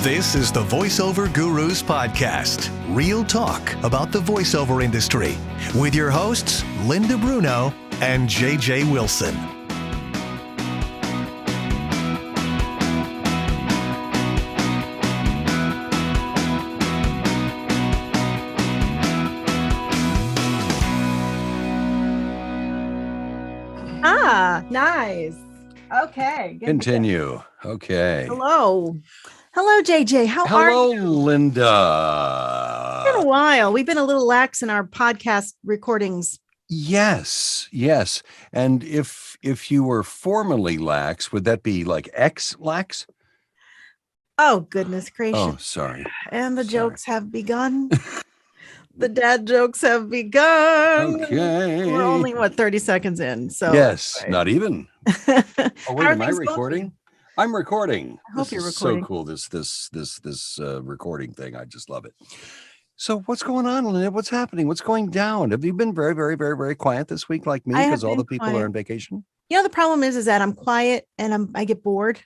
This is the Voiceover Gurus Podcast, real talk about the voiceover industry, with your hosts, Linda Bruno and JJ Wilson. Nice. Okay. Continue. Okay. Hello, JJ. How are you? Hello, Linda. It's been a while. We've been a little lax in our podcast recordings. Yes. And if you were formerly lax, would that be like ex-lax? Oh, goodness gracious. Oh, sorry. And the jokes have begun. The dad jokes have begun. Okay. We're only, 30 seconds in. So yes, right. Not even. Oh, wait, am I recording? Going? I'm recording. I hope you're recording. So cool. This recording thing. I just love it. So what's going on, Linda? What's happening? What's going down? Have you been very, very, very, very quiet this week like me? Because all the people are on vacation? You know, the problem is that I'm quiet and I get bored.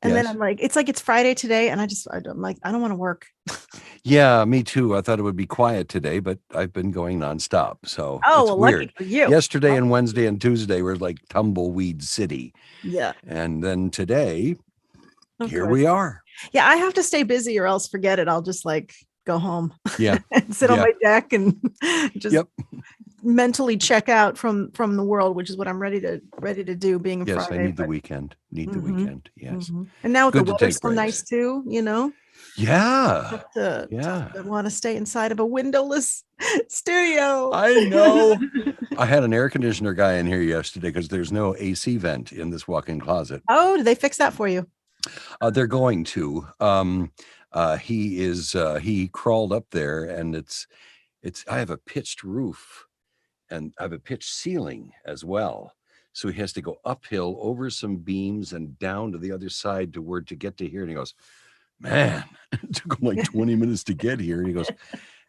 And then I'm like, it's Friday today. And I'm like, I don't want to work. Yeah, me too. I thought it would be quiet today, but I've been going nonstop. So it's well, weird. Lucky for you. Yesterday and Wednesday and Tuesday were like tumbleweed city. Yeah. And then today, here we are. Yeah, I have to stay busy or else forget it. I'll just like go home. Yeah. And sit on my deck and just mentally check out from the world, which is what I'm ready to do being a Friday. Yes, I need the weekend. The weekend. Yes. Mm-hmm. And now with the weather's so nice too, you know? Yeah. I want to stay inside of a windowless studio. I know. I had an air conditioner guy in here yesterday because there's no AC vent in this walk-in closet. Oh, did they fix that for you? They're going to. He crawled up there and I have a pitched roof and I have a pitched ceiling as well. So he has to go uphill over some beams and down to the other side to get to here. And he goes, man, it took him like 20 minutes to get here. And he goes, and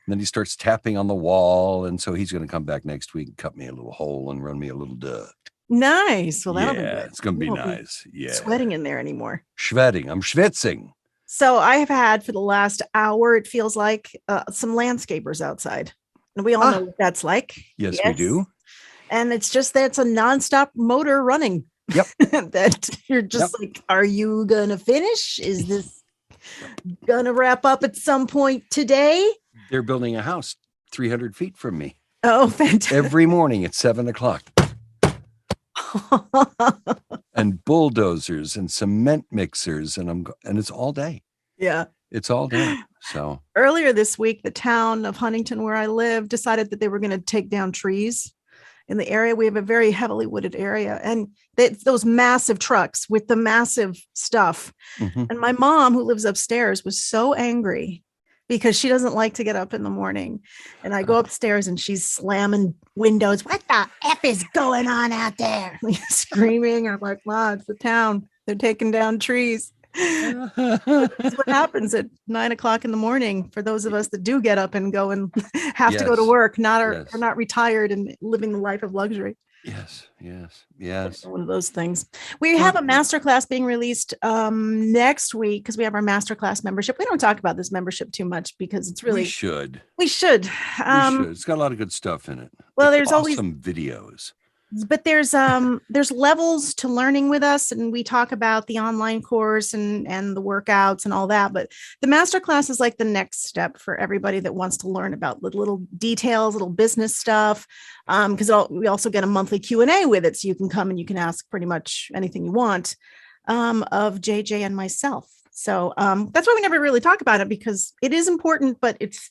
then he starts tapping on the wall. And so he's going to come back next week and cut me a little hole and run me a little duct. Nice. Well, that'll be good. It's going to be nice. Yeah. Sweating in there anymore. I'm schwitzing. So I have had for the last hour, it feels like some landscapers outside. And we all know what that's like. Yes, we do. And it's just that it's a nonstop motor running. Yep. That you're just like, are you going to finish? Is this going to wrap up at some point today? They're building a house 300 feet from me. Oh, fantastic. Every morning at 7:00. And bulldozers and cement mixers and it's all day. Yeah. It's all day. So earlier this week, the town of Huntington, where I live, decided that they were going to take down trees in the area. We have a very heavily wooded area and those massive trucks with the massive stuff. Mm-hmm. And my mom, who lives upstairs, was so angry because she doesn't like to get up in the morning. And I go upstairs and she's slamming windows. What the F is going on out there? Screaming. I'm like, Ma, it's the town. They're taking down trees. That's what happens at 9:00 in the morning for those of us that do get up and go and have to go to work, are not retired and living the life of luxury. Yes. It's one of those things. We have a masterclass being released next week because we have our masterclass membership. We don't talk about this membership too much because it's really we should. It's got a lot of good stuff in it. Well, there's always some videos. But there's levels to learning with us, and we talk about the online course and the workouts and all that. But the masterclass is like the next step for everybody that wants to learn about the little details, little business stuff. Because we also get a monthly Q&A with it, so you can come and you can ask pretty much anything you want of JJ and myself. So that's why we never really talk about it, because it is important, but it's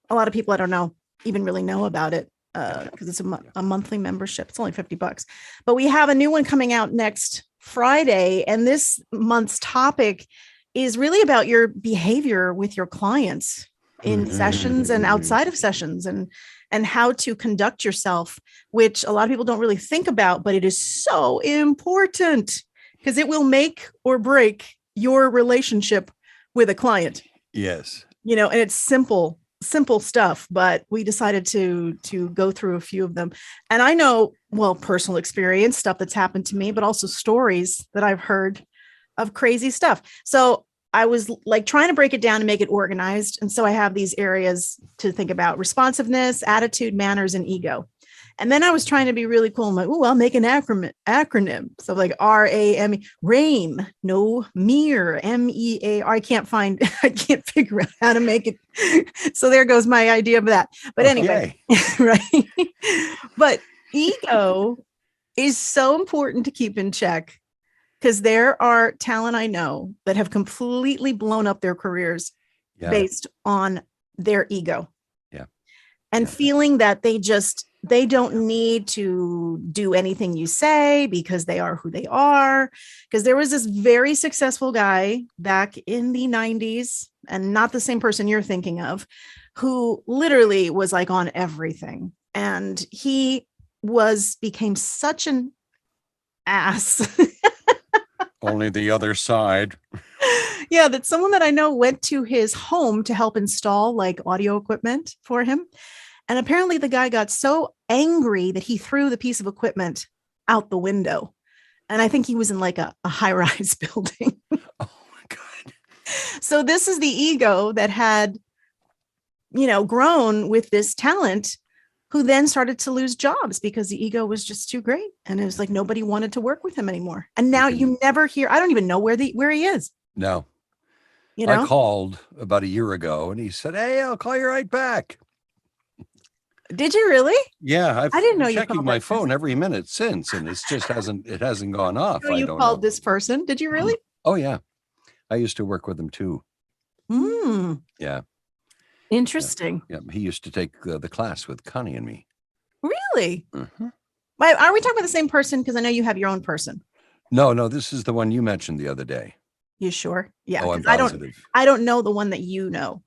a lot of people I don't know even really know about it. Because it's a monthly membership. It's only $50, but we have a new one coming out next Friday. And this month's topic is really about your behavior with your clients in sessions and outside of sessions and how to conduct yourself, which a lot of people don't really think about, but it is so important because it will make or break your relationship with a client. Yes. And it's simple stuff, but we decided to go through a few of them. And I know, personal experience, stuff that's happened to me, but also stories that I've heard of crazy stuff. So I was like trying to break it down and make it organized. And so I have these areas to think about: responsiveness, attitude, manners, and ego. And then I was trying to be really cool. I'm like, oh, I'll make an acronym. So like RAME, RAME, no, MEAR, MEAR. I can't figure out how to make it. So there goes my idea of that. But anyway, right. But ego is so important to keep in check, because there are talent I know that have completely blown up their careers based on their ego. Yeah. And feeling that they don't need to do anything you say because they are who they are. Because there was this very successful guy back in the 90s, and not the same person you're thinking of, who literally was like on everything. And he became such an ass. Only the other side. Yeah, that someone that I know went to his home to help install like audio equipment for him. And apparently the guy got so angry that he threw the piece of equipment out the window. And I think he was in like a high-rise building. Oh my God. So this is the ego that had, grown with this talent, who then started to lose jobs because the ego was just too great. And it was like nobody wanted to work with him anymore. And now you never hear, I don't even know where he is. No. I called about a year ago and he said, "Hey, I'll call you right back." Did you really? Yeah, I didn't know you checking called my that phone person. every minute since, and it hasn't gone off. So you called this person. Did you really? Oh yeah. I used to work with him too. Yeah. Interesting. Yeah. He used to take the class with Connie and me. Really? Mm-hmm. Are we talking about the same person? Because I know you have your own person. No, this is the one you mentioned the other day. You sure? Yeah. Oh, I'm positive. I don't know the one that you know.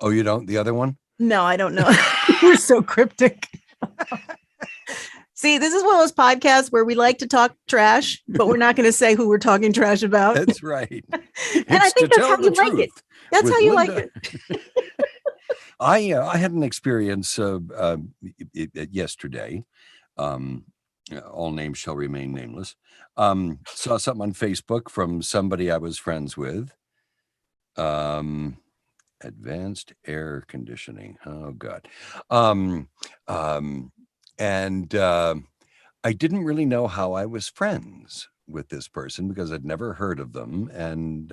Oh, you don't? The other one? No, I don't know. We're so cryptic. See, this is one of those podcasts where we like to talk trash, but we're not going to say who we're talking trash about. That's right. And I think that's how you like it. That's how you like it. I had an experience yesterday. All names shall remain nameless. Saw something on Facebook from somebody I was friends with. Advanced air conditioning. Oh God. And I didn't really know how I was friends with this person because I'd never heard of them. And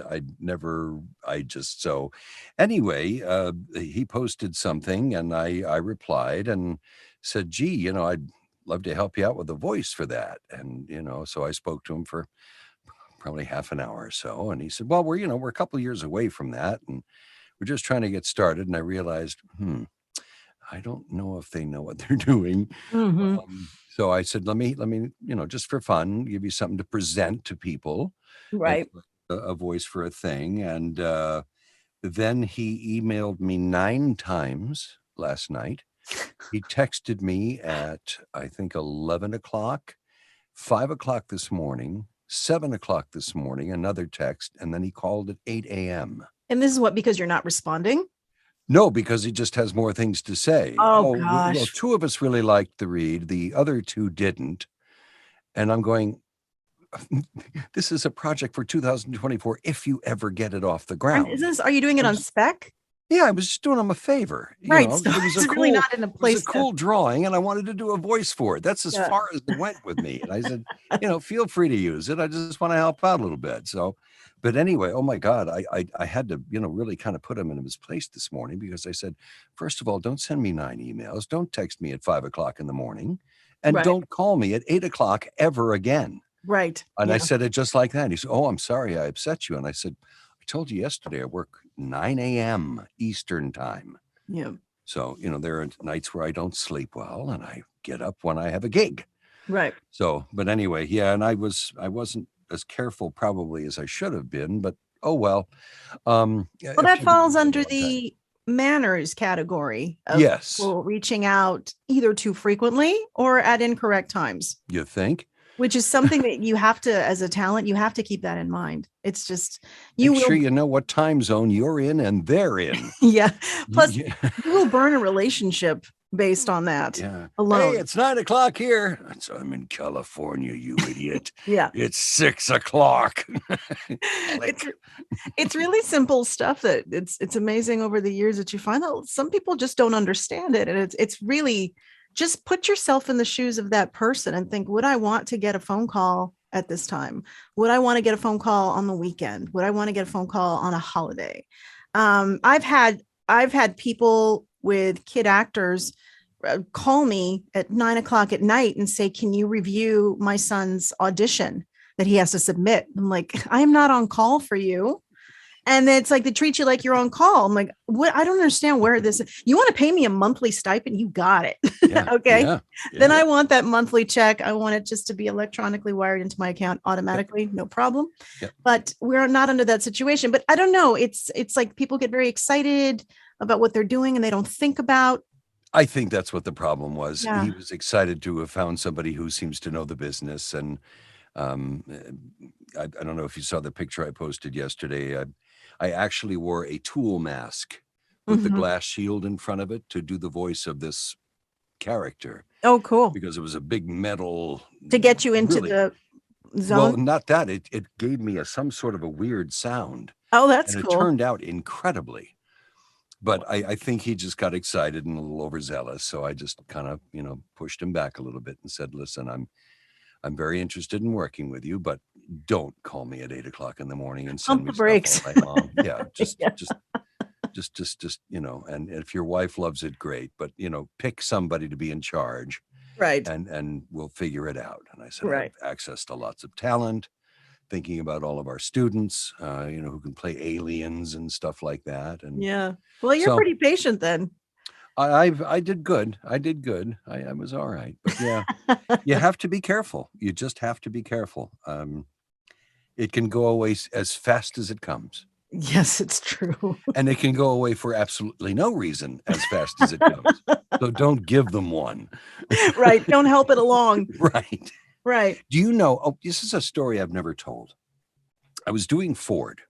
anyway, he posted something and I replied and said, "Gee, I'd love to help you out with a voice for that." And, so I spoke to him for probably half an hour or so. And he said, "Well, we're a couple of years away from that. And we're just trying to get started." And I realized, I don't know if they know what they're doing. Mm-hmm. So I said, let me, just for fun, give you something to present to people. Right. A voice for a thing. And then he emailed me 9 times last night. He texted me at, I think, 11 o'clock, 5 o'clock this morning, 7 o'clock this morning, another text. And then he called at 8 a.m. And this is because you're not responding? No, because he just has more things to say. Oh gosh. Well, 2 of us really liked the read. The other 2 didn't. And I'm going, this is a project for 2024 if you ever get it off the ground. Are you doing it on spec? Yeah, I was just doing him a favor. Right. So it was really not in a place. It was a cool drawing, and I wanted to do a voice for it. That's as far as it went with me. And I said, feel free to use it. I just want to help out a little bit. So, but anyway, oh my God, I had to, really kind of put him in his place this morning because I said, first of all, don't send me 9 emails. Don't text me at 5 o'clock in the morning, and don't call me at 8 o'clock ever again. Right. And I said it just like that. He said, "Oh, I'm sorry I upset you." And I said, "I told you yesterday I work 9 a.m. Eastern time." Yeah. So, there are nights where I don't sleep well and I get up when I have a gig. Right. So, but anyway, yeah. And I wasn't as careful probably as I should have been, but oh well. Well, that falls under the manners category of people reaching out either too frequently or at incorrect times. You think? Which is something that you have to, as a talent, you have to keep that in mind. It's just Make sure you know what time zone you're in and they're in. Yeah. Plus, you will burn a relationship based on that Yeah. alone. Hey, it's 9 o'clock here. I'm in California, you idiot. Yeah. It's 6 o'clock. It's Click. it's really simple stuff that it's amazing over the years that you find that some people just don't understand it. And it's really just put yourself in the shoes of that person and think, would I want to get a phone call at this time? Would I want to get a phone call on the weekend? Would I want to get a phone call on a holiday? I've had people with kid actors call me at 9 o'clock at night and say, can you review my son's audition that he has to submit? I'm like, I'm not on call for you. And then it's like they treat you like you're on call. I'm like, what? I don't understand where this is. You want to pay me a monthly stipend? You got it. Yeah. Okay. Yeah. Then I want that monthly check. I want it just to be electronically wired into my account automatically. No problem. Yep. But we're not under that situation. But I don't know. It's like people get very excited about what they're doing and they don't think about. I think that's what the problem was. Yeah. He was excited to have found somebody who seems to know the business. And I don't know if you saw the picture I posted yesterday. I actually wore a tool mask with the glass shield in front of it to do the voice of this character. Oh, cool. Because it was a big metal To get you into the zone. Well, not that. It gave me some sort of a weird sound. Oh, that's and cool. It turned out incredibly. But I think he just got excited and a little overzealous. So I just kind of, pushed him back a little bit and said, listen, I'm very interested in working with you, but don't call me at 8 o'clock in the morning and send Pump me the stuff brakes. all night long. Yeah, just, Yeah. just, and if your wife loves it, great. But, pick somebody to be in charge. Right. And we'll figure it out. And I said, Right. I have access to lots of talent, thinking about all of our students, who can play aliens and stuff like that. And Yeah. Well, you're so- pretty patient then. I did good. I was all right. But yeah, you have to be careful. You just have to be careful. It can go away as fast as it comes. Yes, it's true. And it can go away for absolutely no reason as fast as it comes. So don't give them one. Right. Don't help it along. Right. Right. Do you know, this is a story I've never told. I was doing Ford,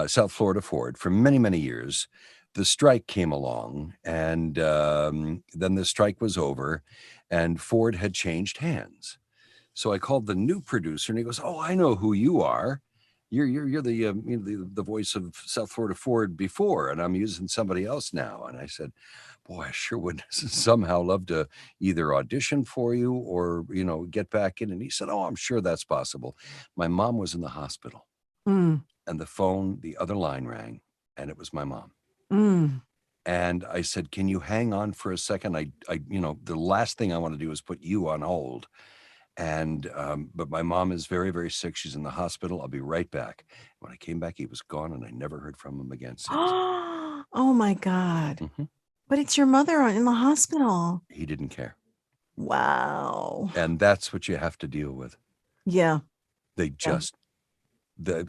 South Florida Ford, for many, many years. The strike came along, and then the strike was over, and Ford had changed hands. So I called the new producer, and he goes, "Oh, I know who you are. You're the voice of South Florida Ford before, and I'm using somebody else now." And I said, "Boy, I sure would somehow love to either audition for you or get back in." And he said, "Oh, I'm sure that's possible." My mom was in the hospital, and the other line rang, and it was my mom. And I said, "Can you hang on for a second? I the last thing I want to do is put you on hold." And but my mom is very, very sick. She's in the hospital. I'll be right back. When I came back, he was gone, and I never heard from him again since. Oh my God. But it's your mother in the hospital. He didn't care. Wow. And that's what you have to deal with. Yeah. They just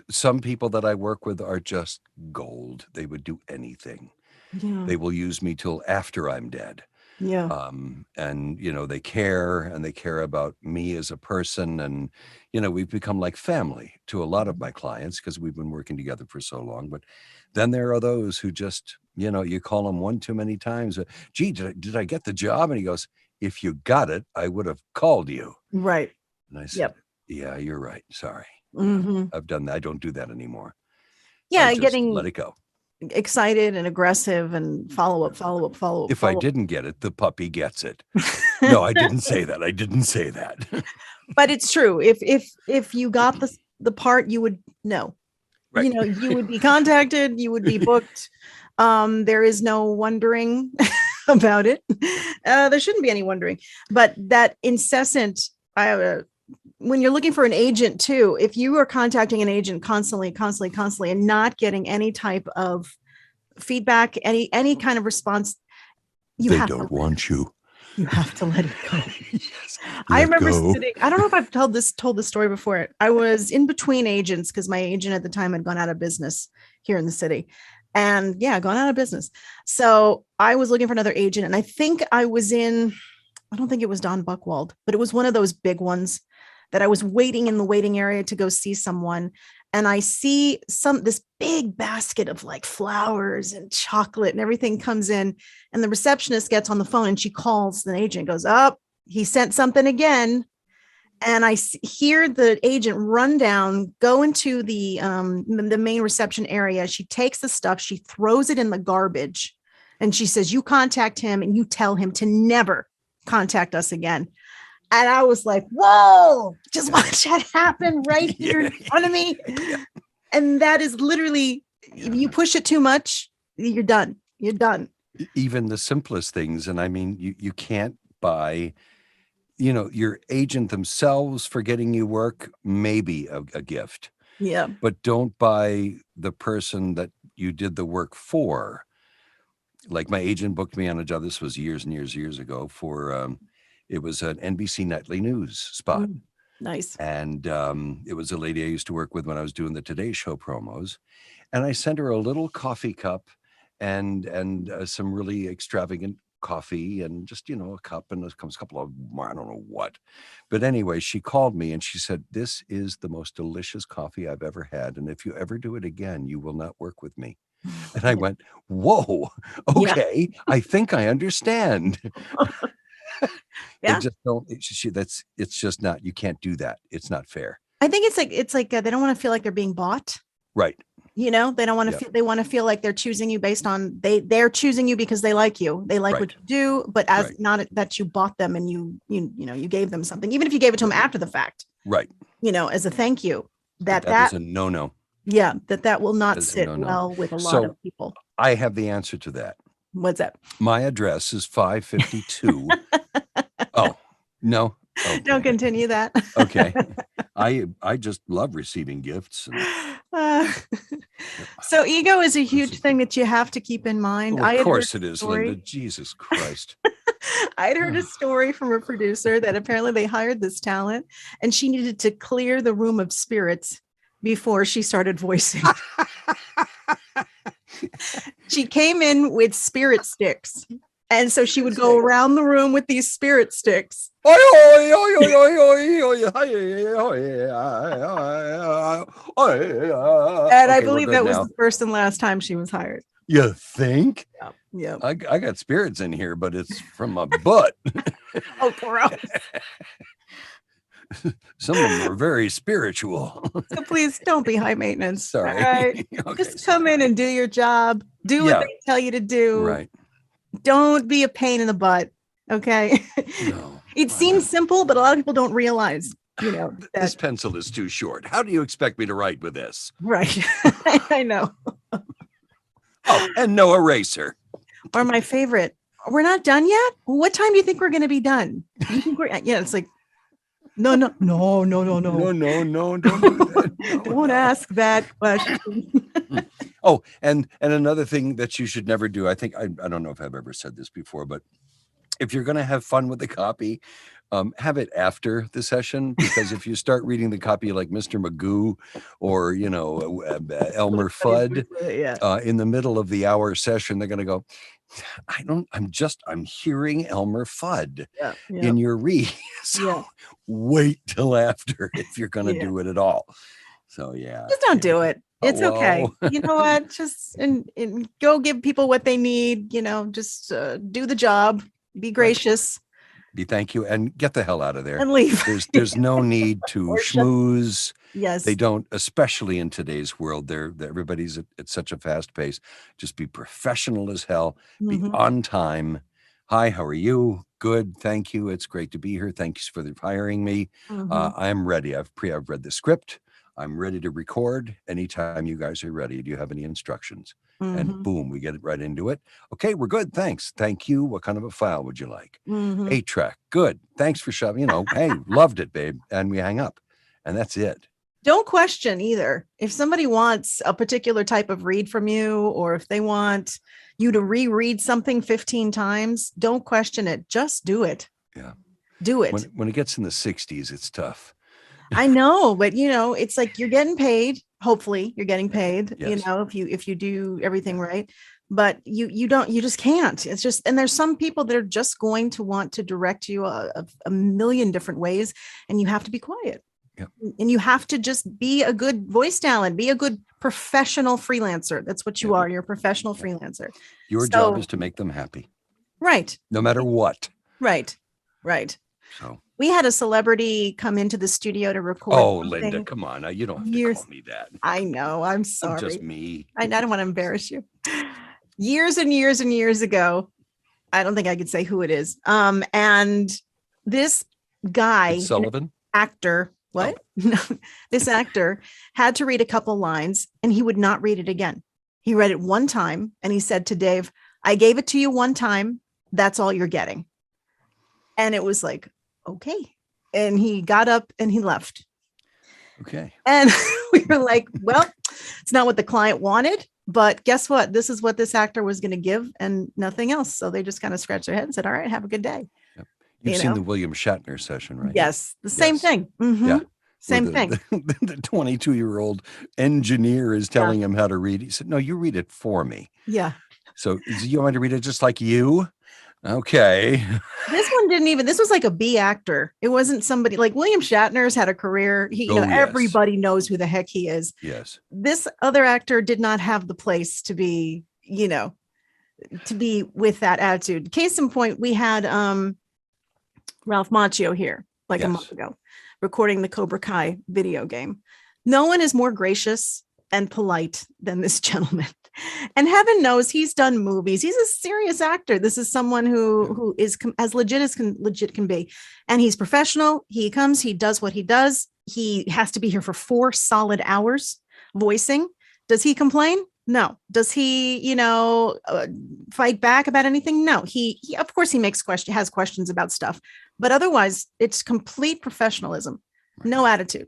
some people that I work with are just gold. They would do anything. Yeah. They will use me till after I'm dead. Yeah. And they care about me as a person. And, we've become like family to a lot of my clients because we've been working together for so long. But then there are those who just, you call them one too many times. Gee, did I get the job? And he goes, "If you got it, I would have called you." Right. And I said, "Yeah, you're right. Sorry. I've done that. I don't do that anymore." Yeah. I just Getting let it go. excited and aggressive and follow up. If I didn't get it, the puppy gets it. No, I didn't say that. I didn't say that. But it's true. If you got the part, you would know. Right. You would be contacted, you would be booked. There is no wondering about it. There shouldn't be any wondering. But that incessant, when you're looking for an agent too, if you are contacting an agent constantly, and not getting any type of feedback, any kind of response, They don't want you. You have to let it go. Yes, I remember go. sitting, I don't know if I've told this story before. I was in between agents because my agent at the time had gone out of business here in the city. And gone out of business. So I was looking for another agent. And I think I don't think it was Don Buchwald, but it was one of those big ones that I was waiting in the waiting area to go see someone. and I see this big basket of like flowers and chocolate and everything comes in, and the receptionist gets on the phone and she calls the agent, goes, "Oh, he sent something again." And I hear the agent run down, go into the main reception area. She takes the stuff, she throws it in the garbage, and she says, "You contact him and you tell him to never contact us again." And I was like, whoa, just watch that happen right here in front of me. And that is literally, if you push it too much, you're done. You're done. Even the simplest things. And I mean, you can't buy, your agent themselves for getting you work, maybe a gift. Yeah. But don't buy the person that you did the work for. Like my agent booked me on a job. This was years and years ago for, it was an NBC Nightly News spot. Nice. And it was a lady I used to work with when I was doing the Today Show promos. And I sent her a little coffee cup and some really extravagant coffee and just, a cup and a couple of, I don't know what. But anyway, she called me and she said, "This is the most delicious coffee I've ever had. And if you ever do it again, you will not work with me." And I went, whoa, okay, yeah. I think I understand. Yeah. They just don't, it's just not, you can't do that. It's not fair. I think it's like they don't want to feel like they're being bought. Right. They don't want to feel, they want to feel like they're choosing you based on, they're choosing you because they like you. They like what you do, but as not that you bought them and you gave them something, even if you gave it to them after the fact. Right. As a thank you. That is a no. Yeah, that will not sit well with a lot of people. I have the answer to that. What's that? My address is 552. Oh, no. Okay. Don't continue that. Okay. I just love receiving gifts. So ego is a huge thing that you have to keep in mind. Well, of course it is, Linda. Jesus Christ. I had heard a story from a producer that apparently they hired this talent and she needed to clear the room of spirits before she started voicing. She came in with spirit sticks. And so she would go around the room with these spirit sticks. And I believe that was the first and last time she was hired. You think? Yeah. I got spirits in here, but it's from my butt. Oh, gross. Some of them are very spiritual. So please don't be high maintenance. Sorry. Right? Okay, just come in and do your job. Do what they tell you to do. Right. Don't be a pain in the butt. Okay. No. It seems simple, but a lot of people don't realize, that this pencil is too short. How do you expect me to write with this? Right. I know. Oh, and no eraser. Or my favorite. We're not done yet? What time do you think we're going to be done? You think it's like, no. No, don't do that. No, don't ask that question. Oh, and another thing that you should never do, I think, I don't know if I've ever said this before, but if you're going to have fun with the copy, have it after the session, because if you start reading the copy like Mr. Magoo or, Elmer Fudd in the middle of the hour session, they're going to go, I'm hearing Elmer Fudd in your read. So wait till after if you're going to do it at all. So, just don't do it. It's okay. You know what? Just and go give people what they need, just do the job, be gracious. Thank you, and get the hell out of there and leave. There's no need to schmooze. Yes, they don't, especially in today's world. Everybody's at such a fast pace. Just be professional as hell. Be on time. Hi, how are you? Good, thank you. It's great to be here. Thanks for hiring me. I'm ready. I've read the script. I'm ready to record anytime you guys are ready. Do you have any instructions? And boom, we get it right into it. Okay, we're good. Thanks. Thank you. What kind of a file would you like? 8-track. Good. Thanks for shoving. Hey, loved it, babe. And we hang up. And that's it. Don't question either. If somebody wants a particular type of read from you, or if they want you to reread something 15 times, don't question it. Just do it. Yeah. Do it. When it gets in the 60s, it's tough. I know, but it's like you're getting paid. Hopefully you're getting paid, yes. if you do everything right, but you just can't. It's just, and there's some people that are just going to want to direct you a million different ways, and you have to be quiet. Yep. And you have to just be a good voice talent, be a good professional freelancer. That's what you Yep. are. You're a professional freelancer. Your job is to make them happy, right. no matter what. Right. Right. So We had a celebrity come into the studio to record. oh, Linda, come on. You don't have to call me that. I know. I'm sorry. I'm just me. I don't want to embarrass you. Years and years and years ago, I don't think I could say who it is. And this guy, It's Sullivan, actor, what? No, this actor had to read a couple lines and he would not read it again. He read it one time and he said to Dave, I gave it to you one time. That's all you're getting. And it was like, okay. And he got up and he left. Okay. And we were like, well, it's not what the client wanted, but guess what? This is what this actor was going to give and nothing else. So they just kind of scratched their head and said, all right, have a good day. Yep. You've seen the William Shatner session, right? Yes. The same thing. Mm-hmm. Yeah. Same thing. The 22-year-old engineer is telling him how to read. He said, no, you read it for me. Yeah. So you want me to read it just like you? Okay. This one didn't even, this was like a B actor. It wasn't somebody like William Shatner's had a career. He, everybody knows who the heck he is. Yes. This other actor did not have the place to be, to be with that attitude. Case in point, we had Ralph Macchio here like a month ago, recording the Cobra Kai video game. No one is more gracious and polite than this gentleman. And heaven knows he's done movies. He's a serious actor. This is someone who is as legit can be. And he's professional. He comes, he does what he does. He has to be here for 4 solid hours voicing. Does he complain? No. Does he, fight back about anything? No. He of course he has questions about stuff, but otherwise it's complete professionalism, no attitude.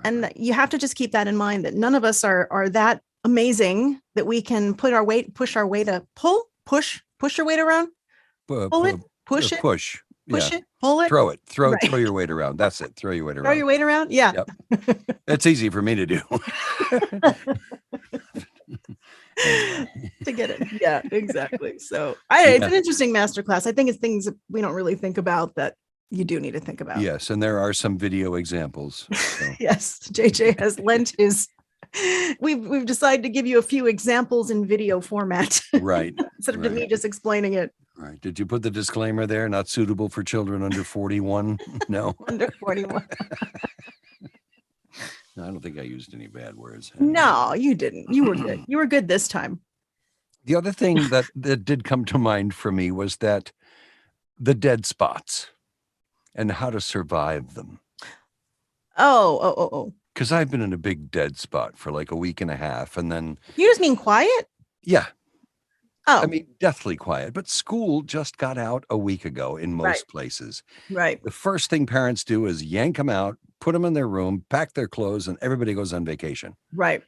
And you have to just keep that in mind, that none of us are that amazing that we can push our weight around, pull it, push it, push it, pull it, throw it, throw your weight around. That's it. Throw your weight around. Throw your weight around. Yeah. Yep. It's easy for me to do. To get it. Yeah, exactly. So it's an interesting masterclass. I think it's things that we don't really think about that you do need to think about. Yes. And there are some video examples. So. Yes. JJ has lent his, we've decided to give you a few examples in video format. Right. Instead of me just explaining it. Right. Did you put the disclaimer there? Not suitable for children under 41? No. Under 41. No, I don't think I used any bad words. No, you didn't. You were good. You were good this time. The other thing that did come to mind for me was that the dead spots and how to survive them. Oh. Because I've been in a big dead spot for like a week and a half. And then. You just mean quiet? Yeah. Oh. I mean, deathly quiet. But school just got out a week ago in most places. Right. The first thing parents do is yank them out, put them in their room, pack their clothes, and everybody goes on vacation. Right.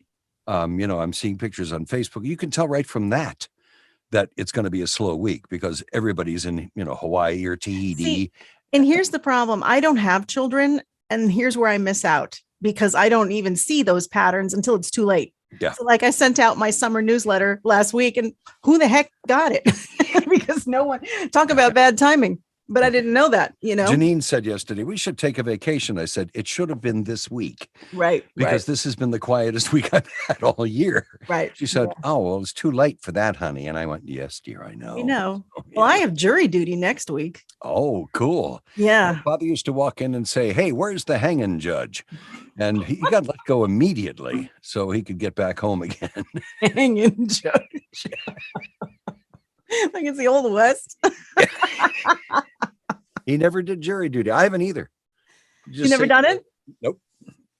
I'm seeing pictures on Facebook. You can tell right from that it's going to be a slow week because everybody's in, Hawaii or TED. See, and here's the problem. I don't have children, and here's where I miss out because I don't even see those patterns until it's too late. Yeah. So like I sent out my summer newsletter last week and who the heck got it? Because no one talk about bad timing. But I didn't know that, Janine said yesterday, we should take a vacation. I said, it should have been this week. Right. Because this has been the quietest week I've had all year. Right. She said, oh, well, it's too late for that, honey. And I went, yes, dear, I know. Oh, yeah. Well, I have jury duty next week. Oh, cool. Yeah. My father used to walk in and say, hey, where's the hanging judge? And he got let go immediately so he could get back home again. Hanging judge. Like it's the Old West. He never did jury duty. I haven't either. You never done it? Nope.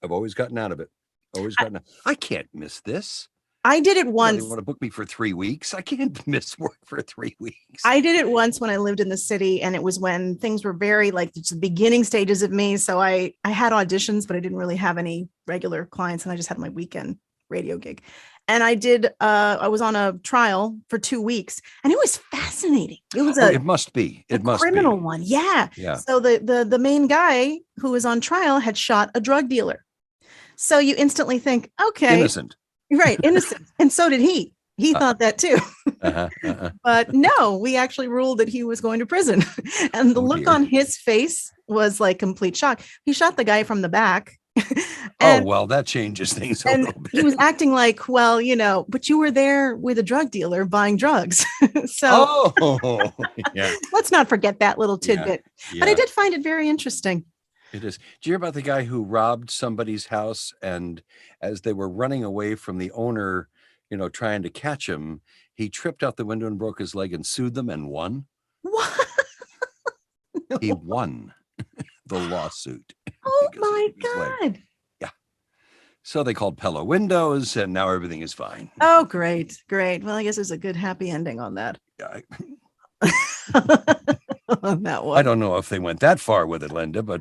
I've always gotten out of it. I can't miss this. I did it once. You want to book me for 3 weeks? I can't miss work for 3 weeks. I did it once when I lived in the city, and it was when things were very it's the beginning stages of me. So I had auditions, but I didn't really have any regular clients, and I just had my weekend radio gig. And I was on a trial for 2 weeks, and it was fascinating. It was it must be. It must be. Criminal one. Yeah. Yeah. So the main guy who was on trial had shot a drug dealer. So you instantly think, okay. Innocent. Right. Innocent. And so did he. He thought that too. But no, we actually ruled that he was going to prison. And the look on his face was like complete shock. He shot the guy from the back Oh, and well, that changes things a and little bit. he was acting like, well, but you were there with a drug dealer buying drugs. So Oh, yeah, let's not forget that little yeah, tidbit. But I yeah. did find it very interesting. It is. Do you hear about the guy who robbed somebody's house, and as they were running away from the owner, trying to catch him, he tripped out the window and broke his leg and sued them and won? What? He won the lawsuit Oh because he my broke his leg. God. Yeah. So they called Pella Windows, and now everything is fine. Oh, great. Great. Well, I guess there's a good happy ending on that. Yeah, On that I one. don't know if they went that far with it, Linda, but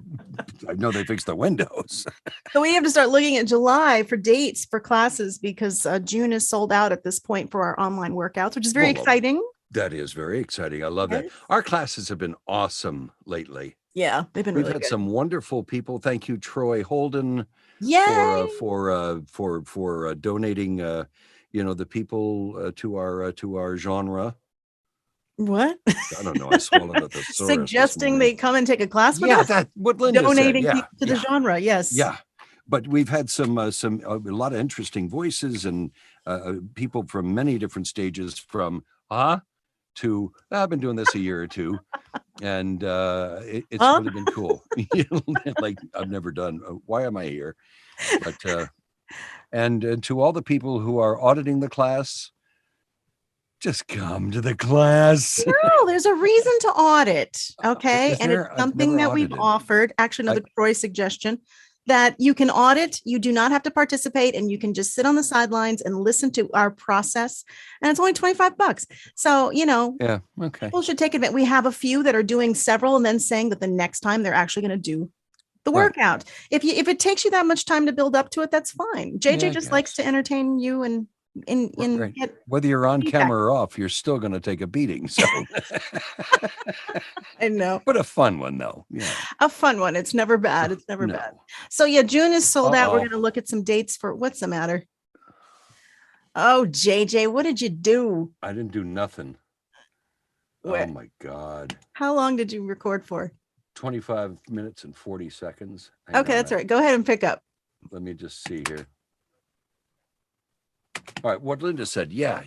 I know they fixed the windows. So we have to start looking at July for dates for classes because June is sold out at this point for our online workouts, which is very Well, exciting. That is very exciting. I love that. Yes. Our classes have been awesome lately. Yeah, they've been We've really had good. some wonderful people. Thank you, Troy Holden, Yay! for donating the people to our genre. What? I don't know. I swallowed a thesaurus this Suggesting morning. they come and take a class with Yeah, us, that's what Linda donating said. Yeah, people to the genre. Yes. yeah. But we've had a lot of interesting voices and people from many different stages, from to I've been doing this a year or two, and it's Huh? really been cool. Like I've never done. Why am I here? But and to all the people who are auditing the class, just come to the class. No, there's a reason to audit. Okay. Is And there? it's I've something never that we've audited. offered. Actually, another Troy suggestion that you can audit. You do not have to participate and you can just sit on the sidelines and listen to our process. And it's only $25. So, Yeah. Okay. people should take advantage. We have a few that are doing several and then saying that the next time they're actually going to do the Right. workout. If it takes you that much time to build up to it, that's fine. JJ Yeah, I just likes guess. to entertain you and Right. get Whether you're on feedback. camera or off, you're still going to take a beating. So, I know. but a fun one though. Yeah. A fun one. It's never bad. It's never No. bad. So yeah, June is sold out. We're Uh-oh. going to look at some dates for what's the matter? Oh, JJ, what did you do? I didn't do nothing. Where- Oh my God. How long did you record for? 25 minutes and 40 seconds. Hang Okay, on, that's all right. Go ahead and pick up. Let me just see here. All right. What Linda said, yeah,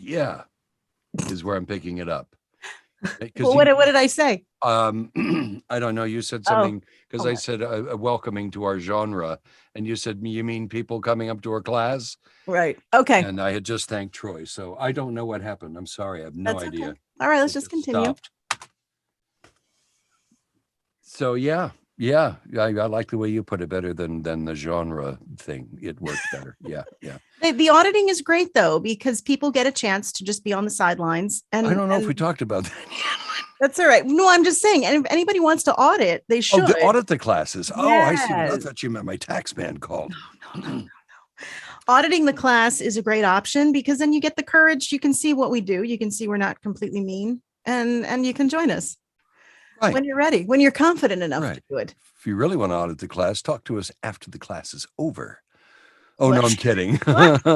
is where I'm picking it up. Well, what did I say? I don't know. You said something because Oh. I said welcoming to our genre, and you said, you mean people coming up to our class? Right. Okay. And I had just thanked Troy. So I don't know what happened. I'm sorry. I have no That's okay. idea. All right, let's It just continue. stopped. So yeah, I like the way you put it better than the genre thing. It worked better. Yeah. The auditing is great though, because people get a chance to just be on the sidelines. And I don't know if we talked about that. that's all right. No, I'm just saying, and if anybody wants to audit, they should. Oh, to audit the classes. Oh, I see. I Yes. thought you meant my tax man called. No. Auditing the class is a great option because then you get the courage. You can see what we do. You can see we're not completely mean, and you can join us Right. when you're ready, when you're confident enough Right. to do it. If you really want to audit the class, talk to us after the class is over. Oh, no, What? I'm kidding. What?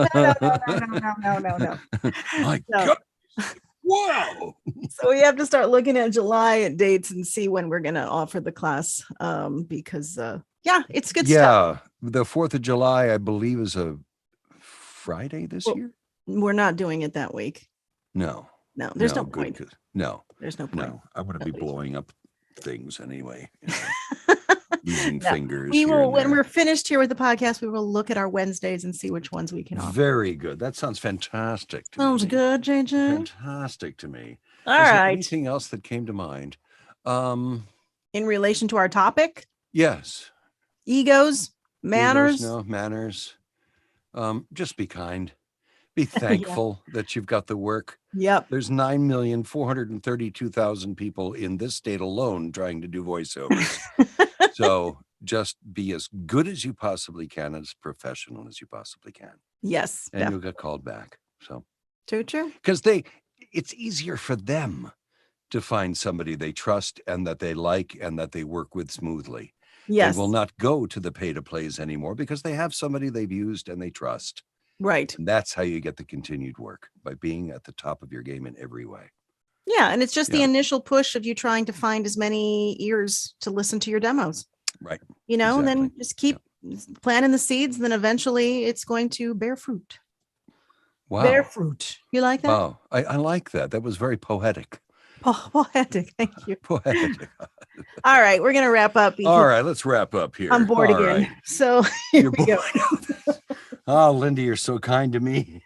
No. My No. God. Wow. So we have to start looking at July at dates and see when we're going to offer the class. Because it's good stuff. Yeah. The 4th of July, I believe, is a Friday this Well, year. We're not doing it that week. No. There's no good, point. 'cause- No. There's no point. No. I wouldn't That be week. blowing up things anyway. Losing No, fingers. We here will, and when there. we're finished here with the podcast, we will look at our Wednesdays and see which ones we can offer. Very good. That sounds fantastic. To Sounds me. good, JJ. Fantastic to me. All Is there right. anything else that came to mind? In relation to our topic, Yes. egos, manners. No manners. Just be kind. Be thankful that you've got the work. Yep. There's 9,432,000 people in this state alone trying to do voiceovers. So just be as good as you possibly can, as professional as you possibly can, Yes. and you'll get called back. So True. because it's easier for them to find somebody they trust and that they like and that they work with smoothly. Yes. They will not go to the pay to plays anymore because they have somebody they've used and they trust. Right. And that's how you get the continued work, by being at the top of your game in every way. Yeah. And it's just the Yeah. initial push of you trying to find as many ears to listen to your demos. Right. And then Exactly. just keep planting the seeds, then eventually it's going to bear fruit. Wow. Bear fruit. You like that? Wow. I like that. That was very poetic. Poetic. Thank you. Poetic. All right, we're gonna wrap up. All right, let's wrap up here. I'm bored All again. right. So here You're we go. bored. Oh, Linda, you're so kind to me.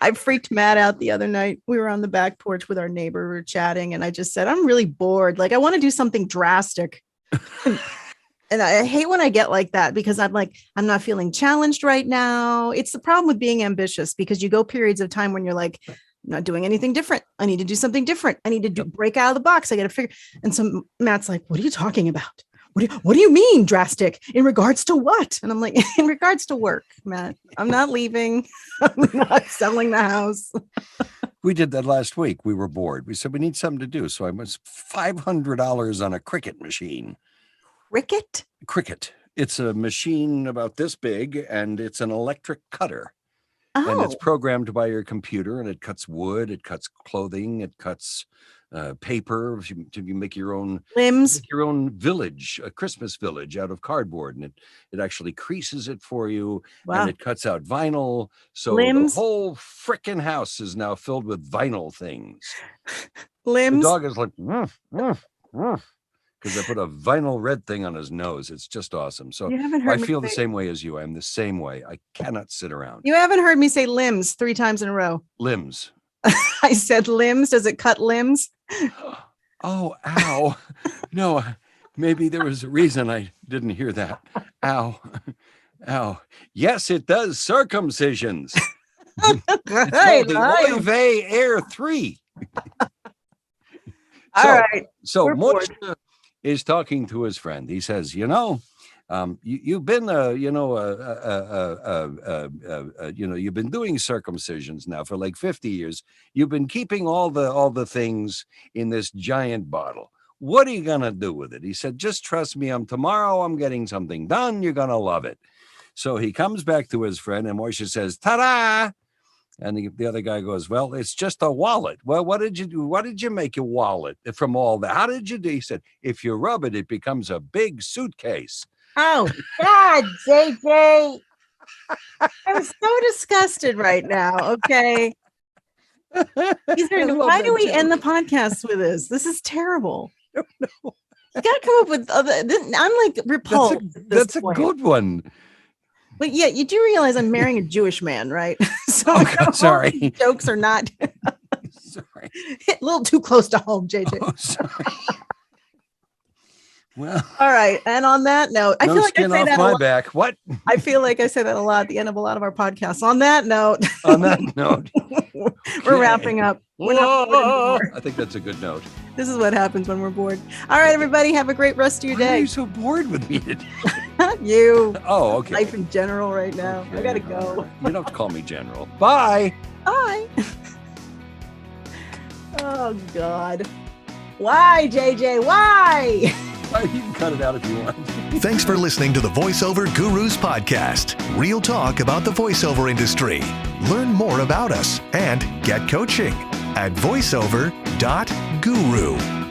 I freaked Matt out the other night. We were on the back porch with our neighbor. We were chatting, and I just said, I'm really bored. Like, I want to do something drastic. And I hate when I get like that because I'm like, I'm not feeling challenged right now. It's the problem with being ambitious because you go periods of time when you're like, I'm not doing anything different. I need to do something different. I need to break out of the box. I got to figure. And so Matt's like, what are you talking about? What do you mean drastic? In regards to what? And I'm like, in regards to work, Matt. I'm not leaving. I'm not selling the house. We did that last week. We were bored. We said we need something to do. So I was $500 on a Cricut machine. Cricut. It's a machine about this big, and it's an electric cutter. Oh. And it's programmed by your computer, and it cuts wood, it cuts clothing, it cuts paper. You make your own limbs, make your own village, a Christmas village out of cardboard, and it actually creases it for you. Wow. And it cuts out vinyl. So limbs. The whole frickin' house is now filled with vinyl things. Limbs. The dog is like, because I put a vinyl red thing on his nose. It's just awesome. So You haven't heard I me feel the say- same way as you. I'm the same way. I cannot sit around. You haven't heard me say limbs 3 times in a row. Limbs. I said limbs. Does it cut limbs? Oh, ow. No, maybe there was a reason I didn't hear that. Ow. Ow. Yes, it does circumcisions. It's called the Oive Air 3. All right. So We're bored. Moshe is talking to his friend. He says, you've been, you've been doing circumcisions now for like 50 years. You've been keeping all the things in this giant bottle. What are you going to do with it? He said, just trust me. Tomorrow I'm getting something done. You're going to love it. So he comes back to his friend, and Moshe says, ta-da! And the other guy goes, well, it's just a wallet. Well, what did you do? What did you make a wallet from all that? How did you do? He said, if you rub it, it becomes a big suitcase. Oh, God, JJ. I'm so disgusted right now. Okay. Why do we end the podcast with this? This is terrible. I don't know. You got to come up with other. I'm like repulsed. That's a good one. But yeah, you do realize I'm marrying a Jewish man, right? So sorry. Jokes are not sorry. A little too close to home, JJ. Oh, sorry. Well, all right. And on that note, I no feel like I skin say off that my a lot. back. What? I feel like I say that a lot at the end of a lot of our podcasts. On that note, we're wrapping up. We're not bored anymore. I think that's a good note. This is what happens when we're bored. All right, everybody, have a great rest of your Why day. are you so bored with me today? You. Oh, okay. Life in general right now. Okay. I gotta go. You don't have to call me General. Bye. Bye. Oh God. Why, JJ? Why? You can cut it out if you want. Thanks for listening to the Voiceover Gurus podcast. Real talk about the voiceover industry. Learn more about us and get coaching at voiceover.guru.